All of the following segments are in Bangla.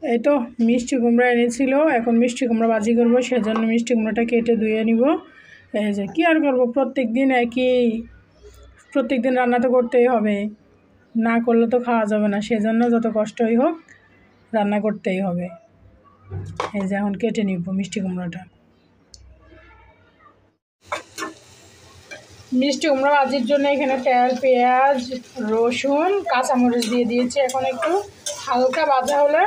এই তো মিষ্টি কুমড়া এনেছিল, এখন মিষ্টি কুমড়া ভাজি করবো, সেজন্য মিষ্টি কুমড়াটা কেটে ধুয়ে নিব। এই যে কী আর করবো, প্রত্যেক দিন রান্না তো করতেই হবে, না করলে তো খাওয়া যাবে না, সেজন্য যত কষ্টই হোক রান্না করতেই হবে। এই যে এখন কেটে নিব মিষ্টি কুমড়াটা। মিষ্টি কুমড়া ভাজির জন্য এখানে তেল, পেঁয়াজ, রসুন, কাঁচামরিচ দিয়ে দিয়েছি। এখন একটু হালকা ভাজা হলে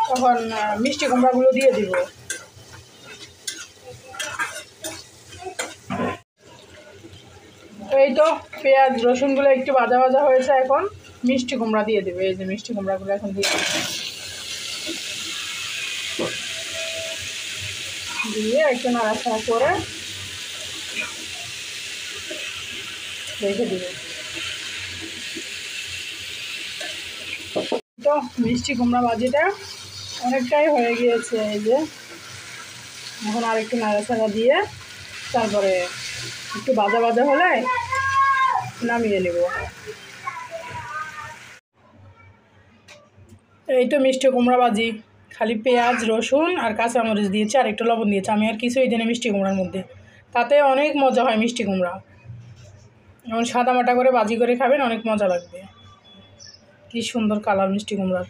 তখন মিষ্টি কুমড়াগুলো দিয়ে দিব। এই তো পেঁয়াজ রসুনগুলো একটু ভাজা ভাজা হয়েছে, এখন মিষ্টি কুমড়া দিয়ে দেবে। এই যে মিষ্টি কুমড়াগুলো এখন দিয়ে একটু নাড়াচাড়া করে রেখে দেবে। তো মিষ্টি কুমড়া ভাজিটা অনেকটাই হয়ে গিয়েছে। এই যে এখন আর একটু নাড়াচাড়া দিয়ে তারপরে একটু ভাজা ভাজা হলে নামিয়ে নেব। এই তো মিষ্টি কুমড়া ভাজি, খালি পেঁয়াজ রসুন আর কাঁচামরিচ দিয়েছি আর একটু লবণ দিয়েছি, আমি আর কিছুই দিই না মিষ্টি কুমড়ার মধ্যে। তাতে অনেক মজা হয় মিষ্টি কুমড়া। যেমন সাদামাটা করে ভাজি করে খাবেন, অনেক মজা লাগবে। কি সুন্দর কালার মিষ্টি কুমড়ার।